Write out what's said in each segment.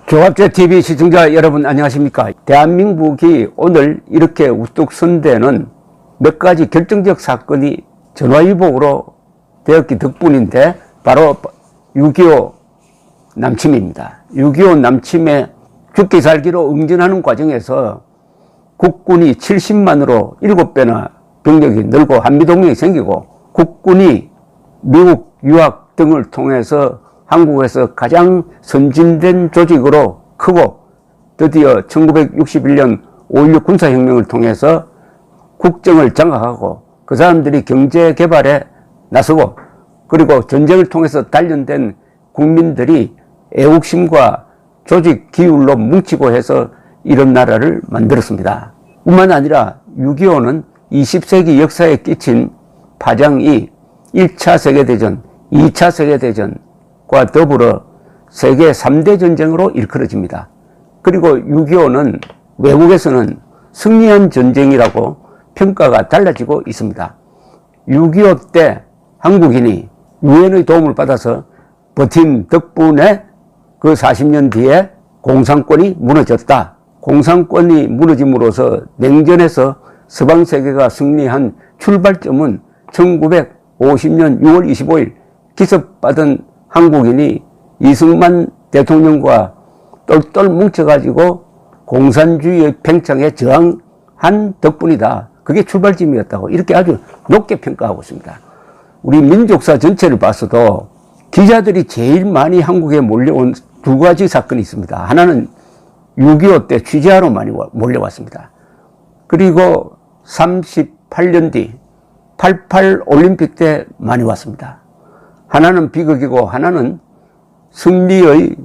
조갑제TV 시청자 여러분 안녕하십니까. 대한민국이 오늘 이렇게 우뚝 선 데는 몇 가지 결정적 사건이 전화위복으로 되었기 덕분인데 바로 6.25 남침입니다. 6.25 남침에 죽기 살기로 응전하는 과정에서 국군이 70만으로 7배나 병력이 늘고 한미동맹이 생기고 국군이 미국 유학 등을 통해서 한국에서 가장 선진된 조직으로 크고 드디어 1961년 5.16 군사혁명을 통해서 국정을 장악하고 그 사람들이 경제 개발에 나서고 그리고 전쟁을 통해서 단련된 국민들이 애국심과 조직 기울로 뭉치고 해서 이런 나라를 만들었습니다. 뿐만 아니라 6.25는 20세기 역사에 끼친 파장이 1차 세계대전, 2차 세계대전과 더불어 세계 3대 전쟁으로 일컬어집니다. 그리고 6.25는 외국에서는 승리한 전쟁이라고 평가가 달라지고 있습니다. 6.25 때 한국인이 유엔의 도움을 받아서 버틴 덕분에 그 40년 뒤에 공산권이 무너졌다. 공산권이 무너짐으로써 냉전에서 서방세계가 승리한 출발점은 1950년 6월 25일 기습받은 한국인이 이승만 대통령과 똘똘 뭉쳐가지고 공산주의의 팽창에 저항한 덕분이다. 그게 출발점이었다고 이렇게 아주 높게 평가하고 있습니다. 우리 민족사 전체를 봤어도 기자들이 제일 많이 한국에 몰려온 두 가지 사건이 있습니다. 하나는 6.25 때 취재하러 많이 몰려왔습니다. 그리고 38년 뒤 88 올림픽 때 많이 왔습니다. 하나는 비극이고 하나는 승리의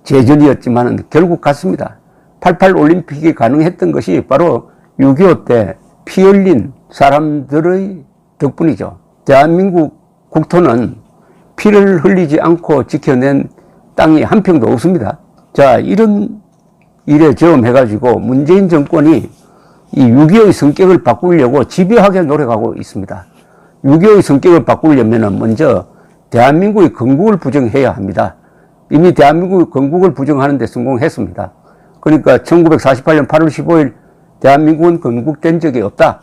제전이었지만 결국 갔습니다. 88 올림픽이 가능했던 것이 바로 6.25 때 피 흘린 사람들의 덕분이죠. 대한민국 국토는 피를 흘리지 않고 지켜낸 땅이 한 평도 없습니다. 자, 이런 일에 저음해가지고 문재인 정권이 이 6.25의 성격을 바꾸려고 집요하게 노력하고 있습니다. 6.25의 성격을 바꾸려면 먼저 대한민국의 건국을 부정해야 합니다. 이미 대한민국의 건국을 부정하는 데 성공했습니다. 그러니까 1948년 8월 15일 대한민국은 건국된 적이 없다.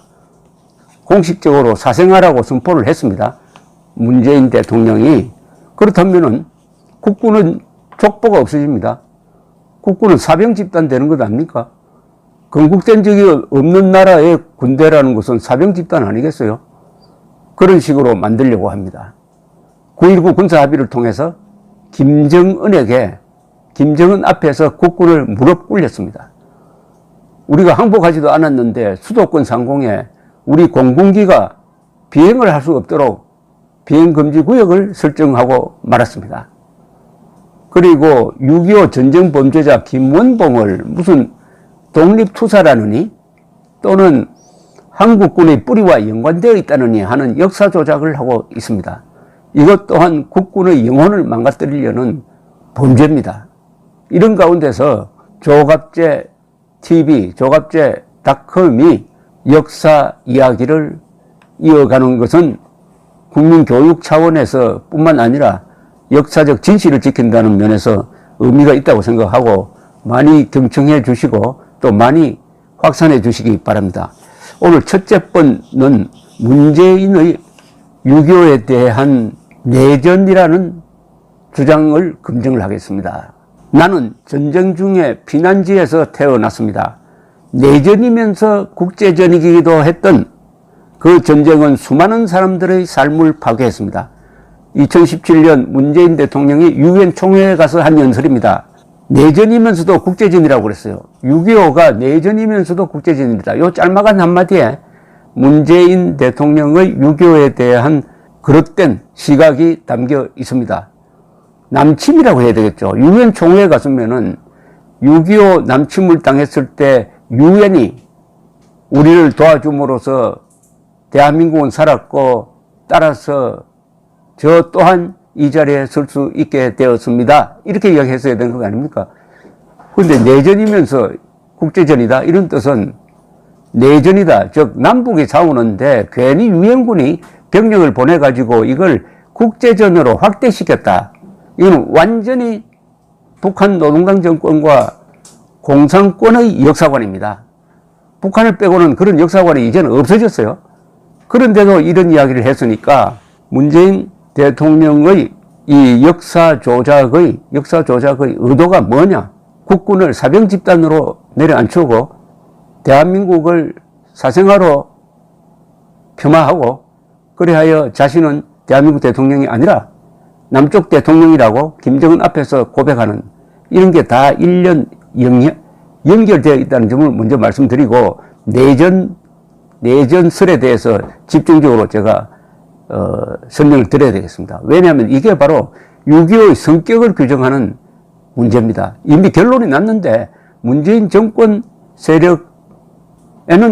공식적으로 사생활하고 선포를 했습니다. 문재인 대통령이. 그렇다면은 국군은 족보가 없어집니다. 국군은 사병 집단 되는 것 아닙니까? 건국된 적이 없는 나라의 군대라는 것은 사병 집단 아니겠어요? 그런 식으로 만들려고 합니다. 9.19 군사합의를 통해서 김정은에게 김정은 앞에서 국군을 무릎 꿇렸습니다. 우리가 항복하지도 않았는데 수도권 상공에 우리 공군기가 비행을 할 수 없도록 비행금지구역을 설정하고 말았습니다. 그리고 6.25 전쟁 범죄자 김원봉을 무슨 독립투사라느니 또는 한국군의 뿌리와 연관되어 있다느니 하는 역사 조작을 하고 있습니다. 이것 또한 국군의 영혼을 망가뜨리려는 범죄입니다. 이런 가운데서 조갑제TV, 조갑제닷컴이 역사 이야기를 이어가는 것은 국민교육 차원에서 뿐만 아니라 역사적 진실을 지킨다는 면에서 의미가 있다고 생각하고 많이 경청해 주시고 또 많이 확산해 주시기 바랍니다. 오늘 첫째 번은 문재인의 6.25에 대한 내전이라는 주장을 검증을 하겠습니다. 나는 전쟁 중에 피난지에서 태어났습니다. 내전이면서 국제전이기도 했던 그 전쟁은 수많은 사람들의 삶을 파괴했습니다. 2017년 문재인 대통령이 유엔 총회에 가서 한 연설입니다. 내전이면서도 국제전이라고 그랬어요. 6.25가 내전이면서도 국제전입니다. 요 짤막한 한마디에 문재인 대통령의 6.25에 대한 그릇된 시각이 담겨 있습니다. 남침이라고 해야 되겠죠. 유엔 총회에 갔으면은 6.25 남침을 당했을 때 유엔이 우리를 도와줌으로써 대한민국은 살았고 따라서 저 또한 이 자리에 설 수 있게 되었습니다. 이렇게 이야기했어야 되는 거 아닙니까? 그런데 내전이면서 국제전이다 이런 뜻은 내전이다. 즉 남북이 싸우는데 괜히 유엔군이 병력을 보내가지고 이걸 국제전으로 확대시켰다. 이건 완전히 북한 노동당 정권과 공산권의 역사관입니다. 북한을 빼고는 그런 역사관이 이제는 없어졌어요. 그런데도 이런 이야기를 했으니까 문재인 대통령의 이 역사 조작의 의도가 뭐냐? 국군을 사병 집단으로 내려앉히고 대한민국을 사생아로 폄하하고 그리하여 자신은 대한민국 대통령이 아니라 남쪽 대통령이라고 김정은 앞에서 고백하는 이런 게 다 1년 연결되어 있다는 점을 먼저 말씀드리고 내전설에 대해서 집중적으로 제가 설명을 드려야 되겠습니다. 왜냐하면 이게 바로 6.25의 성격을 규정하는 문제입니다. 이미 결론이 났는데 문재인 정권 세력에는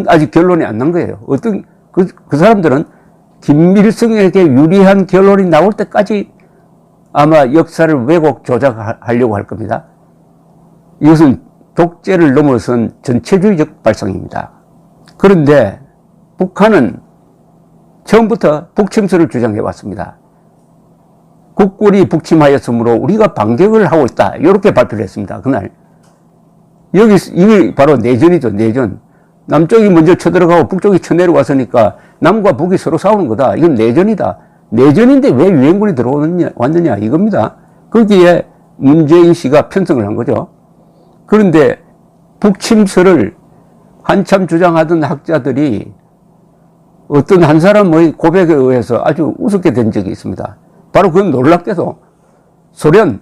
아직 결론이 안 난 거예요. 그 사람들은 김일성에게 유리한 결론이 나올 때까지 아마 역사를 왜곡 조작하려고 할 겁니다. 이것은 독재를 넘어선 전체주의적 발상입니다. 그런데 북한은 처음부터 북침설을 주장해 왔습니다. 국군이 북침하였으므로 우리가 반격을 하고 있다. 이렇게 발표를 했습니다. 그날. 이게 바로 내전이죠, 내전. 남쪽이 먼저 쳐들어가고 북쪽이 쳐내려왔으니까 남과 북이 서로 싸우는 거다. 이건 내전이다. 내전인데 왜 유엔군이 왔느냐 이겁니다. 거기에 문재인 씨가 편성을 한 거죠. 그런데 북침설을 한참 주장하던 학자들이 어떤 한 사람의 고백에 의해서 아주 우습게 된 적이 있습니다. 바로 그건 놀랍게도 소련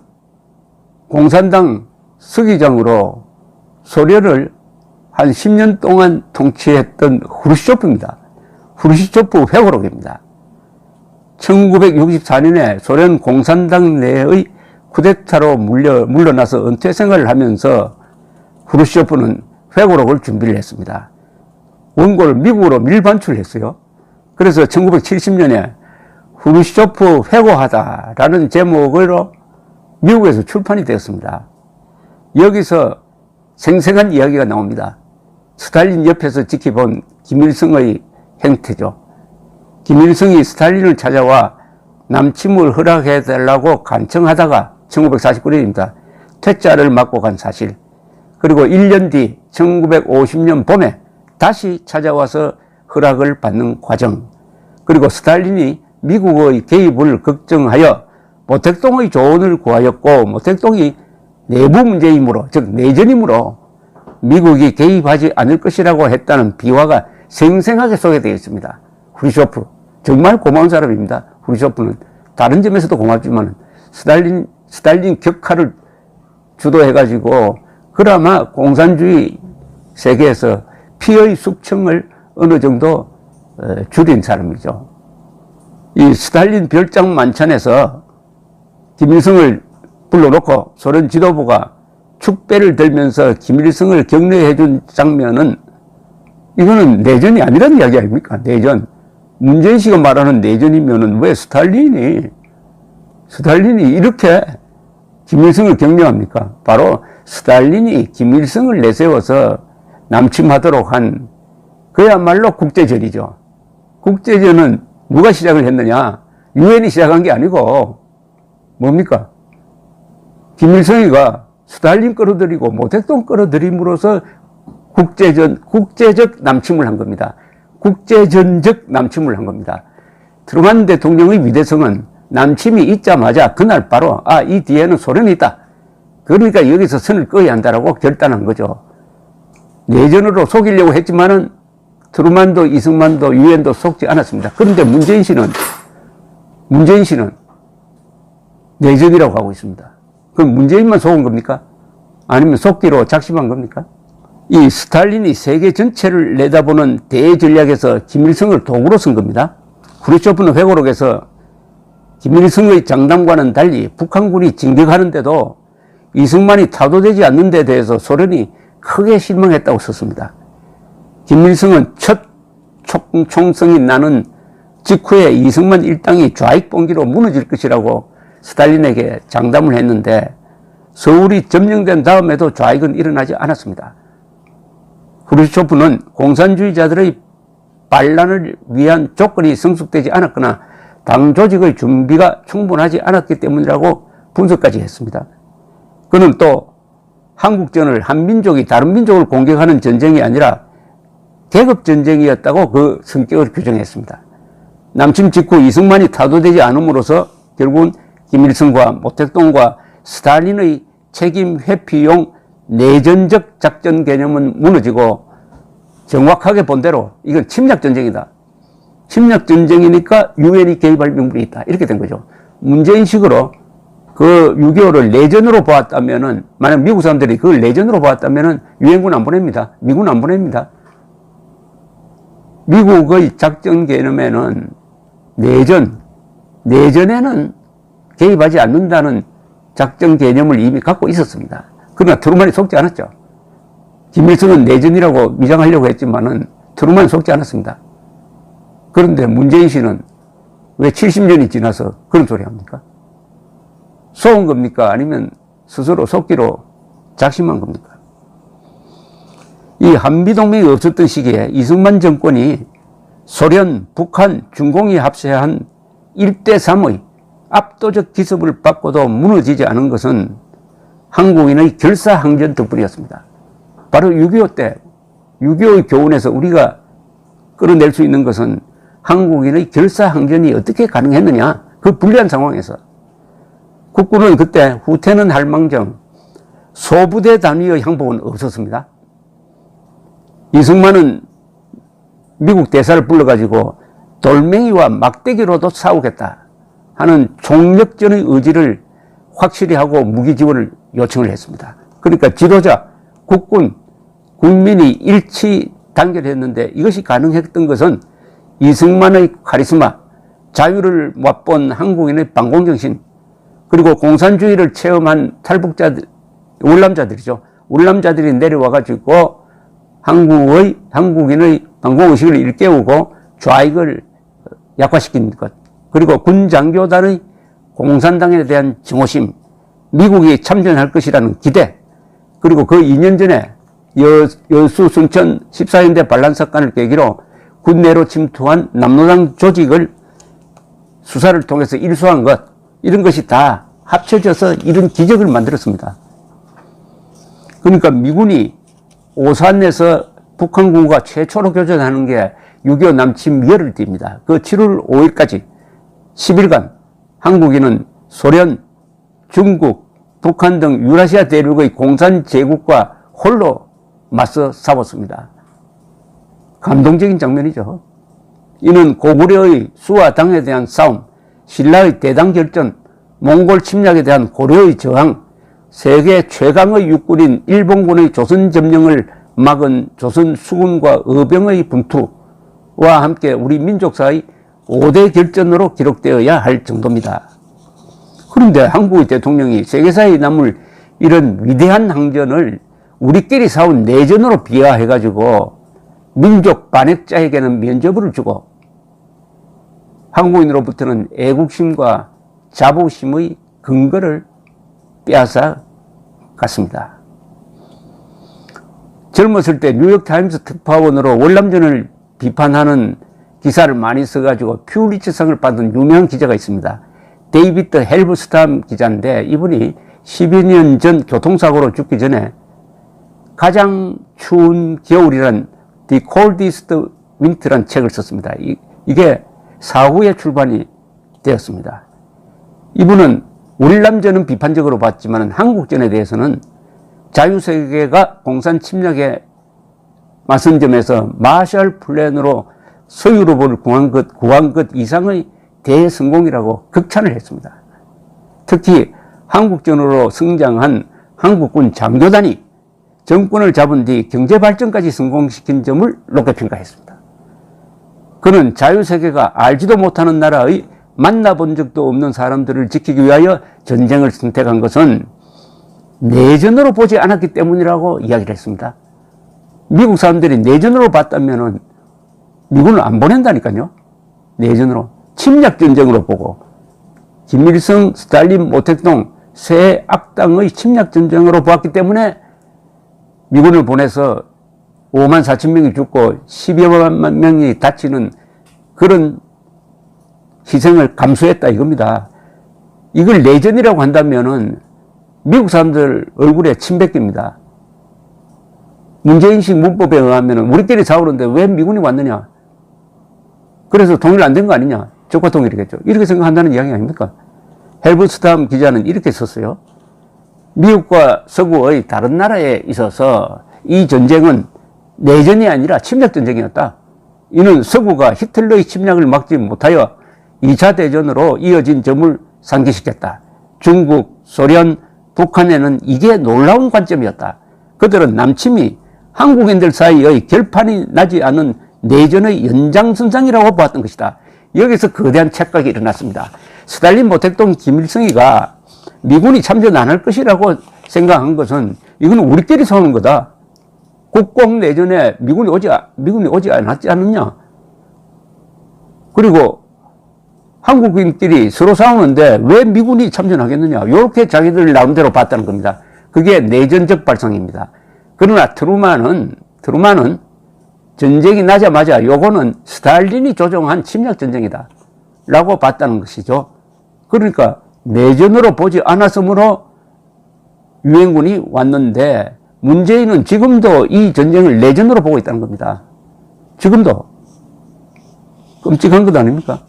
공산당 서기장으로 소련을 한 10년 동안 통치했던 후르시초프입니다. 후르시초프 회고록입니다. 1964년에 소련 공산당 내의 쿠데타로 물러나서 은퇴 생활을 하면서 후르시초프는 회고록을 준비를 했습니다. 원고를 미국으로 밀반출했어요. 그래서 1970년에 후르시초프 회고하다라는 제목으로 미국에서 출판이 되었습니다. 여기서 생생한 이야기가 나옵니다. 스탈린 옆에서 지켜본 김일성의 행태죠. 김일성이 스탈린을 찾아와 남침을 허락해달라고 간청하다가 1949년입니다. 퇴짜를 맞고 간 사실. 그리고 1년 뒤 1950년 봄에 다시 찾아와서 허락을 받는 과정. 그리고 스탈린이 미국의 개입을 걱정하여 모택동의 조언을 구하였고 모택동이 내부 문제이므로 즉 내전이므로 미국이 개입하지 않을 것이라고 했다는 비화가 생생하게 소개되어 있습니다. 후르시초프 정말 고마운 사람입니다. 후르시초프는 다른 점에서도 고맙지만 스탈린 격하를 주도해가지고 그나마 공산주의 세계에서 피의 숙청을 어느 정도 줄인 사람이죠. 이 스탈린 별장 만찬에서 김일성을 불러놓고 소련 지도부가 축배를 들면서 김일성을 격려해 준 장면은 이거는 내전이 아니라는 이야기 아닙니까? 내전. 문재인 씨가 말하는 내전이면은 왜 스탈린이 이렇게 김일성을 격려합니까? 바로 스탈린이 김일성을 내세워서 남침하도록 한 그야말로 국제전이죠. 국제전은 누가 시작을 했느냐? 유엔이 시작한 게 아니고 뭡니까? 김일성이가 스탈린 끌어들이고 모택동 끌어들임으로써 국제적 남침을 한 겁니다. 국제전적 남침을 한 겁니다. 트루만 대통령의 위대성은 남침이 있자마자 그날 바로 이 뒤에는 소련이 있다. 그러니까 여기서 선을 꺼야 한다라고 결단한 거죠. 내전으로 속이려고 했지만은 트루만도 이승만도 유엔도 속지 않았습니다. 그런데 문재인 씨는 내전이라고 하고 있습니다. 그럼 문재인만 속은 겁니까? 아니면 속기로 작심한 겁니까? 이 스탈린이 세계 전체를 내다보는 대전략에서 김일성을 도구로 쓴 겁니다. 후르시초프는 회고록에서 김일성의 장담과는 달리 북한군이 진격하는데도 이승만이 타도되지 않는 데 대해서 소련이 크게 실망했다고 썼습니다. 김일성은 첫 총성이 나는 직후에 이승만 일당이 좌익봉기로 무너질 것이라고 스탈린에게 장담을 했는데 서울이 점령된 다음에도 좌익은 일어나지 않았습니다. 후르시초프는 공산주의자들의 반란을 위한 조건이 성숙되지 않았거나 당 조직의 준비가 충분하지 않았기 때문이라고 분석까지 했습니다. 그는 또 한국전을 한 민족이 다른 민족을 공격하는 전쟁이 아니라 계급 전쟁이었다고 그 성격을 규정했습니다. 남침 직후 이승만이 타도되지 않음으로써 결국은 김일성과 모택동과 스탈린의 책임 회피용 내전적 작전 개념은 무너지고 정확하게 본 대로 이건 침략전쟁이다. 침략전쟁이니까 유엔이 개입할 명분이 있다. 이렇게 된 거죠. 문재인식으로 그 6.25를 내전으로 보았다면은, 만약 미국 사람들이 그걸 내전으로 보았다면은 유엔군 안 보냅니다. 미군 안 보냅니다. 미국의 작전 개념에는 내전에는 개입하지 않는다는 작전 개념을 이미 갖고 있었습니다. 그러나 트루만이 속지 않았죠. 김일성은 내전이라고 위장하려고 했지만은 트루만은 속지 않았습니다. 그런데 문재인 씨는 왜 70년이 지나서 그런 소리 합니까? 속은 겁니까? 아니면 스스로 속기로 작심한 겁니까? 이 한미동맹이 없었던 시기에 이승만 정권이 소련, 북한, 중공이 합세한 1대3의 압도적 기습을 받고도 무너지지 않은 것은 한국인의 결사항전 덕분이었습니다. 바로 6.25 때, 6.25의 교훈에서 우리가 끌어낼 수 있는 것은 한국인의 결사항전이 어떻게 가능했느냐, 그 불리한 상황에서 국군은 그때 후퇴는 할망정 소부대 단위의 항복은 없었습니다. 이승만은 미국 대사를 불러가지고 돌멩이와 막대기로도 싸우겠다 하는 총력전의 의지를 확실히 하고 무기 지원을 요청을 했습니다. 그러니까 지도자, 국군, 국민이 일치 단결했는데 이것이 가능했던 것은 이승만의 카리스마, 자유를 맛본 한국인의 반공정신, 그리고 공산주의를 체험한 탈북자들, 월남자들이죠. 월남자들이 내려와가지고 한국인의 반공의식을 일깨우고 좌익을 약화시킨 것, 그리고 군장교단의 공산당에 대한 증오심, 미국이 참전할 것이라는 기대, 그리고 그 2년 전에 여수 순천 14연대 반란 사건을 계기로 군내로 침투한 남로당 조직을 수사를 통해서 일소한 것, 이런 것이 다 합쳐져서 이런 기적을 만들었습니다. 그러니까 미군이 오산에서 북한군과 최초로 교전하는 게 6.25 남침 열흘 뒤입니다. 그 7월 5일까지 10일간 한국인은 소련, 중국, 북한 등 유라시아 대륙의 공산 제국과 홀로 맞서 싸웠습니다. 감동적인 장면이죠. 이는 고구려의 수와 당에 대한 싸움, 신라의 대당 결전, 몽골 침략에 대한 고려의 저항, 세계 최강의 육군인 일본군의 조선 점령을 막은 조선 수군과 의병의 분투와 함께 우리 민족사의 5대 결전으로 기록되어야 할 정도입니다. 그런데 한국의 대통령이 세계사에 남을 이런 위대한 항전을 우리끼리 싸운 내전으로 비하해가지고 민족 반역자에게는 면죄부를 주고 한국인으로부터는 애국심과 자부심의 근거를 빼앗아 갔습니다. 젊었을 때 뉴욕타임스 특파원으로 월남전을 비판하는 기사를 많이 써가지고 퓰리처상을 받은 유명한 기자가 있습니다. 데이비드 헬브스탐 기자인데 이분이 10여 년 전 교통사고로 죽기 전에 가장 추운 겨울이란 The Coldest Winter란 책을 썼습니다. 이게 사후에 출판이 되었습니다. 이분은 월남전은 비판적으로 봤지만 한국전에 대해서는 자유세계가 공산 침략에 맞선 점에서 마셜 플랜으로 서유럽을 구한 것 이상의 대성공이라고 극찬을 했습니다. 특히 한국전으로 성장한 한국군 장교단이 정권을 잡은 뒤 경제발전까지 성공시킨 점을 높게 평가했습니다. 그는 자유세계가 알지도 못하는 나라의 만나본 적도 없는 사람들을 지키기 위하여 전쟁을 선택한 것은 내전으로 보지 않았기 때문이라고 이야기를 했습니다. 미국 사람들이 내전으로 봤다면은 미군을 안 보낸다니까요. 내전으로. 침략전쟁으로 보고. 김일성, 스탈린, 모택동 세 악당의 침략전쟁으로 보았기 때문에 미군을 보내서 5만 4천 명이 죽고 10여만 명이 다치는 그런 희생을 감수했다 이겁니다. 이걸 내전이라고 한다면은 미국 사람들 얼굴에 침 뱉깁니다. 문재인식 문법에 의하면 우리끼리 싸우는데 왜 미군이 왔느냐? 그래서 통일 안 된 거 아니냐? 적화 통일이겠죠. 이렇게 생각한다는 이야기 아닙니까? 헬브스탐 기자는 이렇게 썼어요. 미국과 서구의 다른 나라에 있어서 이 전쟁은 내전이 아니라 침략 전쟁이었다. 이는 서구가 히틀러의 침략을 막지 못하여 2차 대전으로 이어진 점을 상기시켰다. 중국, 소련, 북한에는 이게 놀라운 관점이었다. 그들은 남침이 한국인들 사이의 결판이 나지 않은 내전의 연장선상이라고 보았던 것이다. 여기서 거대한 착각이 일어났습니다. 스탈린 모택동 김일성이가 미군이 참전 안 할 것이라고 생각한 것은 이건 우리끼리 싸우는 거다. 국공내전에 미군이 오지 않았지 않느냐. 그리고 한국인끼리 서로 싸우는데 왜 미군이 참전하겠느냐. 이렇게 자기들 나름대로 봤다는 겁니다. 그게 내전적 발상입니다. 그러나 트루만은 전쟁이 나자마자 요거는 스탈린이 조종한 침략 전쟁이다 라고 봤다는 것이죠. 그러니까 내전으로 보지 않았으므로 유엔군이 왔는데 문재인은 지금도 이 전쟁을 내전으로 보고 있다는 겁니다. 지금도. 끔찍한 것 아닙니까?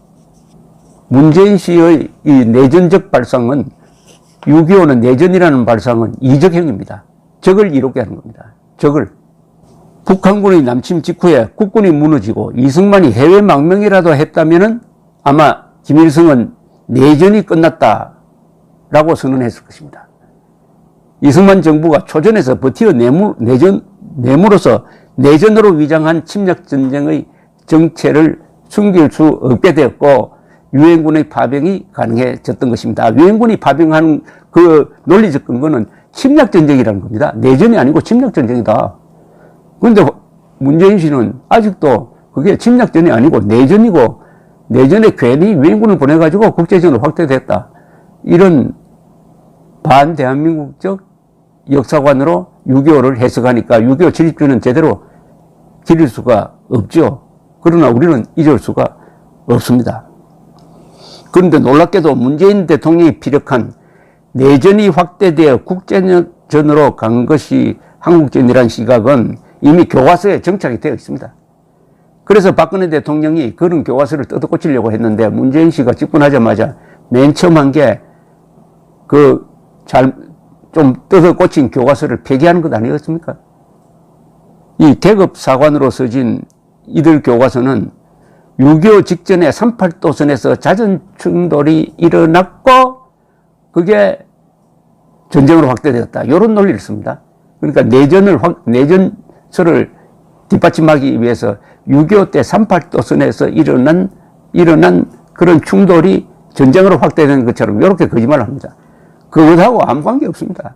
문재인 씨의 이 내전적 발상은 6.25는 내전이라는 발상은 이적형입니다. 적을 이롭게 하는 겁니다. 적을. 북한군의 남침 직후에 국군이 무너지고 이승만이 해외 망명이라도 했다면은 아마 김일성은 내전이 끝났다라고 선언했을 것입니다. 이승만 정부가 초전에서 버티어 내므로서 내전으로 위장한 침략 전쟁의 정체를 숨길 수 없게 되었고 유엔군의 파병이 가능해졌던 것입니다. 유엔군이 파병하는 그 논리적 근거는 침략 전쟁이라는 겁니다. 내전이 아니고 침략 전쟁이다. 그런데 문재인 씨는 아직도 그게 침략전이 아니고 내전이고 내전에 괜히 유엔군을 보내가지고 국제전으로 확대됐다. 이런 반대한민국적 역사관으로 6.25를 해석하니까 6.25 70주는 제대로 기릴 수가 없죠. 그러나 우리는 잊을 수가 없습니다. 그런데 놀랍게도 문재인 대통령이 피력한 내전이 확대되어 국제전으로 간 것이 한국전이라는 시각은 이미 교과서에 정착이 되어 있습니다. 그래서 박근혜 대통령이 그런 교과서를 뜯어고치려고 했는데 문재인 씨가 집권하자마자 맨 처음 한 게 좀 뜯어고친 교과서를 폐기하는 것 아니었습니까? 이 계급 사관으로 써진 이들 교과서는 6.25 직전에 38도선에서 잦은 충돌이 일어났고 그게 전쟁으로 확대되었다. 이런 논리를 씁니다. 그러니까 내전설을 뒷받침하기 위해서 6.25 때 38도선에서 일어난 그런 충돌이 전쟁으로 확대되는 것처럼 이렇게 거짓말을 합니다. 그것하고 아무 관계 없습니다.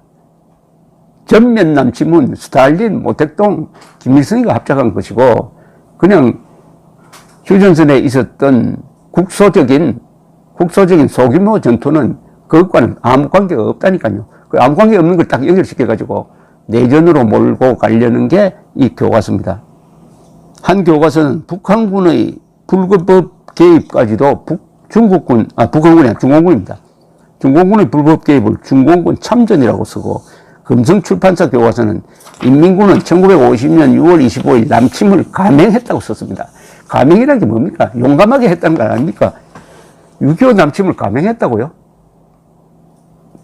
전면 남침은 스탈린, 모택동, 김일성이가 합작한 것이고 그냥 휴전선에 있었던 국소적인 소규모 전투는 그것과는 아무 관계가 없다니까요. 그 아무 관계 없는 걸 딱 연결시켜가지고 내전으로 몰고 가려는 게 이 교과서입니다. 한 교과서는 북한군의 불법 개입까지도 중공군입니다. 중공군의 불법 개입을 중공군 참전이라고 쓰고 금성출판사 교과서는 인민군은 1950년 6월 25일 남침을 감행했다고 썼습니다. 감행이라는 게 뭡니까? 용감하게 했다는 거 아닙니까? 6.25 남침을 감행했다고요?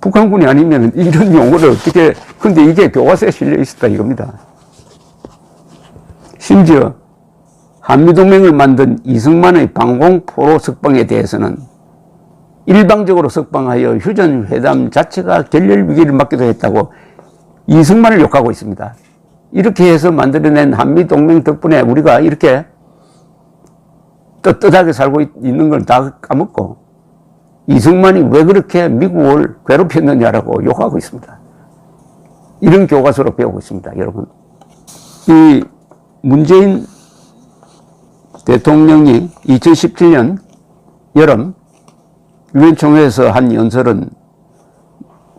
북한군이 아니면 이런 용어를 어떻게, 근데 이게 교과서에 실려 있었다 이겁니다. 심지어 한미동맹을 만든 이승만의 방공포로 석방에 대해서는 일방적으로 석방하여 휴전회담 자체가 결렬 위기를 맞기도 했다고 이승만을 욕하고 있습니다. 이렇게 해서 만들어낸 한미동맹 덕분에 우리가 이렇게 떳떳하게 살고 있는 걸 다 까먹고 이승만이 왜 그렇게 미국을 괴롭혔느냐라고 욕하고 있습니다. 이런 교과서로 배우고 있습니다, 여러분. 이 문재인 대통령이 2017년 여름 유엔 총회에서 한 연설은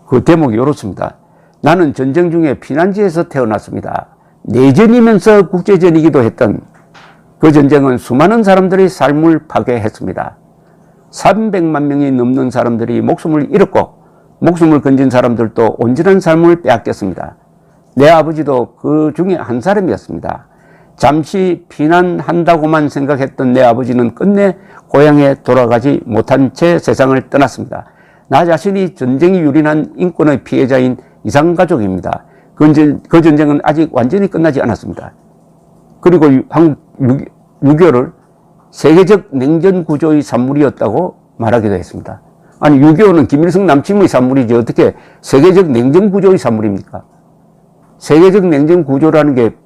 그 대목이 이렇습니다. 나는 전쟁 중에 피난지에서 태어났습니다. 내전이면서 국제전이기도 했던 그 전쟁은 수많은 사람들의 삶을 파괴했습니다. 300만 명이 넘는 사람들이 목숨을 잃었고 목숨을 건진 사람들도 온전한 삶을 빼앗겼습니다. 내 아버지도 그 중에 한 사람이었습니다. 잠시 피난한다고만 생각했던 내 아버지는 끝내 고향에 돌아가지 못한 채 세상을 떠났습니다. 나 자신이 전쟁이 유린한 인권의 피해자인 이산가족입니다. 그 전쟁은 아직 완전히 끝나지 않았습니다. 그리고 한국 6.25를 세계적 냉전 구조의 산물이었다고 말하기도 했습니다. 아니 6.25는 김일성 남침의 산물이지 어떻게 세계적 냉전 구조의 산물입니까? 세계적 냉전 구조라는 게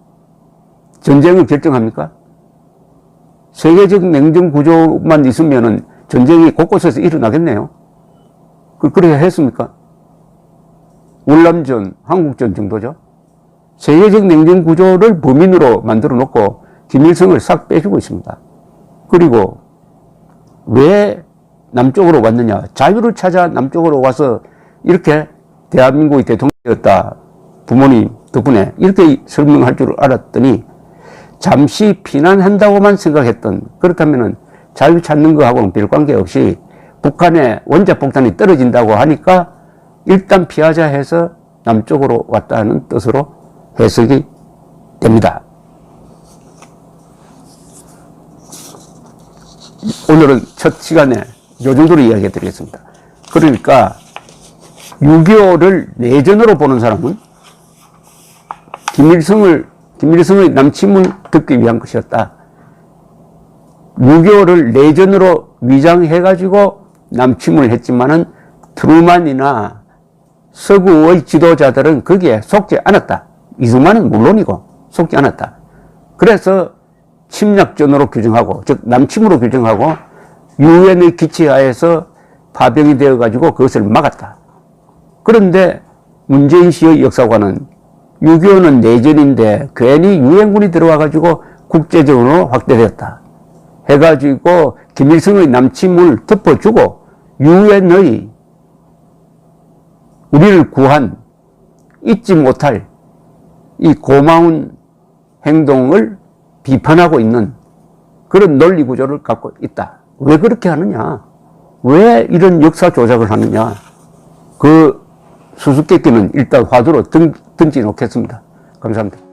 전쟁을 결정합니까? 세계적 냉전 구조만 있으면은 전쟁이 곳곳에서 일어나겠네요. 그래야 했습니까? 월남전, 한국전 정도죠. 세계적 냉전 구조를 범인으로 만들어 놓고 김일성을 싹 빼주고 있습니다. 그리고 왜 남쪽으로 왔느냐? 자유를 찾아 남쪽으로 와서 이렇게 대한민국의 대통령이었다. 부모님 덕분에 이렇게 설명할 줄 알았더니 잠시 피난한다고만 생각했던, 그렇다면은 자유 찾는 거하고는 별 관계 없이 북한의 원자폭탄이 떨어진다고 하니까 일단 피하자 해서 남쪽으로 왔다는 뜻으로 해석이 됩니다. 오늘은 첫 시간에 요 정도로 이야기해 드리겠습니다. 그러니까 6.25를 내전으로 보는 사람은 김일성의 남침을 듣기 위한 것이었다. 6.25를 내전으로 위장해가지고 남침을 했지만은 트루만이나 서구의 지도자들은 거기에 속지 않았다. 이승만은 물론이고 속지 않았다. 그래서 침략전으로 규정하고, 즉 남침으로 규정하고 유엔의 기치하에서 파병이 되어가지고 그것을 막았다. 그런데 문재인 씨의 역사관은 6.25는 내전인데 괜히 유엔군이 들어와가지고 국제전으로 확대되었다 해가지고 김일성의 남침을 덮어주고 유엔의 우리를 구한 잊지 못할 이 고마운 행동을 비판하고 있는 그런 논리 구조를 갖고 있다. 왜 그렇게 하느냐? 왜 이런 역사 조작을 하느냐? 그 수수께끼는 일단 화두로 던지 놓겠습니다. 감사합니다.